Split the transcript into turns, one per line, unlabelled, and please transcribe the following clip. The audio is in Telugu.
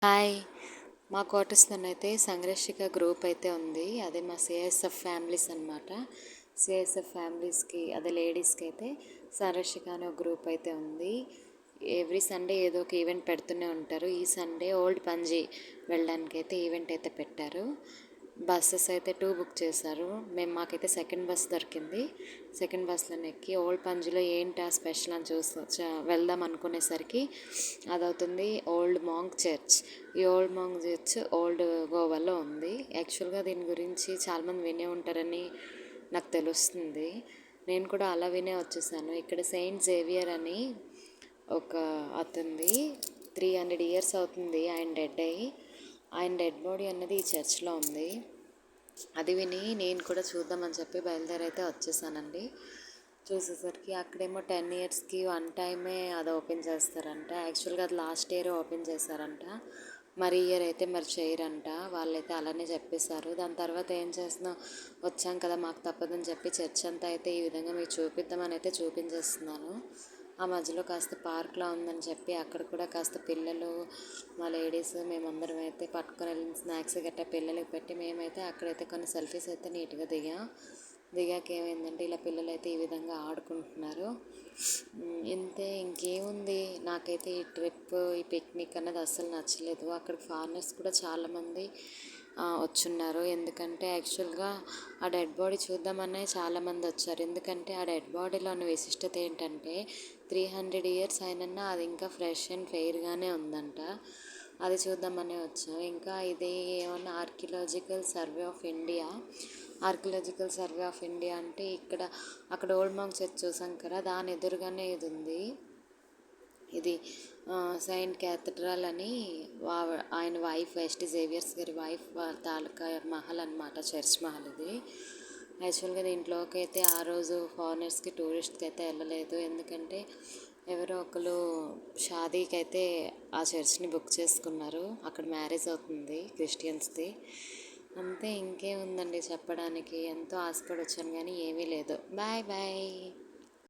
హాయ్! మా క్వార్టర్స్‌లోనైతే సంరక్షిక గ్రూప్ అయితే ఉంది. అదే మా సిఐఎస్ఎఫ్ ఫ్యామిలీస్ అనమాట. సిఐఎస్ఎఫ్ ఫ్యామిలీస్‌కి అదే లేడీస్‌కి అయితే సంరక్షిక అనే ఒక గ్రూప్ అయితే ఉంది. ఎవ్రీ సండే ఏదో ఒక ఈవెంట్ పెడుతూనే ఉంటారు. ఈ సండే ఓల్డ్ పంజీ వెళ్ళడానికైతే ఈవెంట్ అయితే పెట్టారు. బస్సెస్ అయితే 2 బుక్ చేశారు. మాకైతే సెకండ్ బస్ దొరికింది. సెకండ్ బస్‌లోనే ఎక్కి ఓల్డ్ పంజీలో ఏంటా స్పెషల్ అని వెళ్దాం అనుకునేసరికి అదవుతుంది ఓల్డ్ మాంక్ చర్చ్. ఈ ఓల్డ్ మాంక్ చర్చ్ ఓల్డ్ గోవాలో ఉంది. యాక్చువల్‌గా దీని గురించి చాలామంది వినే ఉంటారని నాకు తెలుస్తుంది. నేను కూడా అలా వినే వచ్చేసాను. ఇక్కడ సెయింట్ జేవియర్ అని ఒక అతనిది 300 ఇయర్స్ అవుతుంది ఆయన డెడ్ అయ్యి. ఆయన డెడ్ బాడీ అన్నది ఈ చర్చ్లో ఉంది. అది విని నేను కూడా చూద్దామని చెప్పి బయలుదేరైతే వచ్చేసానండి. చూసేసరికి అక్కడేమో 10 ఇయర్స్కి వన్ టైమే అది ఓపెన్ చేస్తారంట. యాక్చువల్గా అది లాస్ట్ ఇయర్ ఓపెన్ చేశారంట. మరి ఇయర్ అయితే మరి చేయరంట. వాళ్ళైతే అలానే చెప్పేశారు. దాని తర్వాత ఏం చేస్తున్నాం, వచ్చాం కదా మాకు తప్పదని చెప్పి చర్చ్ అంతా అయితే ఈ విధంగా మీకు చూపిద్దామని అయితే చూపించేస్తున్నాను. ఆ మధ్యలో కాస్త పార్క్లా ఉందని చెప్పి అక్కడ కూడా కాస్త పిల్లలు మా లేడీస్ మేమందరం అయితే పట్టుకొని వెళ్ళిన స్నాక్స్ గట్టా పిల్లలకి పెట్టి మేమైతే అక్కడైతే కొన్ని సెల్ఫీస్ అయితే నీట్గా దిగాక ఏమైందంటే ఇలా పిల్లలు అయితే ఈ విధంగా ఆడుకుంటున్నారు. ఇంతే, ఇంకేముంది. నాకైతే ఈ ట్రిప్ ఈ పిక్నిక్ అన్నది అస్సలు నచ్చలేదు. అక్కడ ఫారినర్స్ కూడా చాలామంది వచ్చున్నారు. ఎందుకంటే యాక్చువల్గా ఆ డెడ్ బాడీ చూద్దామనే చాలామంది వచ్చారు. ఎందుకంటే ఆ డెడ్ బాడీలో ఉన్న విశిష్టత ఏంటంటే 300 ఇయర్స్ అయినన్నా అది ఇంకా ఫ్రెష్ అండ్ ఫెయిర్గానే ఉందంట. అది చూద్దామనే వచ్చాం. ఇంకా ఇది ఏమన్నా ఆర్కియలాజికల్ సర్వే ఆఫ్ ఇండియా అంటే అక్కడ ఓల్డ్ మాంక్ చర్చ్ చూసాం కదా, దాని ఎదురుగానే ఇది ఉంది. ఇది సెయింట్ క్యాథడ్రల్ అని ఆయన వైఫ్ ఎస్టీ జేవియర్స్ గారి వైఫ్ తాలూకా మహల్ అనమాట, చర్చ్ మహల్ ఇది. యాక్చువల్గా దీంట్లోకి అయితే ఆ రోజు ఫారినర్స్కి టూరిస్ట్కి అయితే వెళ్ళలేదు. ఎందుకంటే ఎవరో ఒకరు షాదీకి అయితే ఆ చర్చ్ని బుక్ చేసుకున్నారు. అక్కడ మ్యారేజ్ అవుతుంది క్రిస్టియన్స్ది. అంతే, ఇంకేముందండి చెప్పడానికి. ఎంతో ఆశపడి వచ్చాను కానీ ఏమీ లేదు. Bye bye.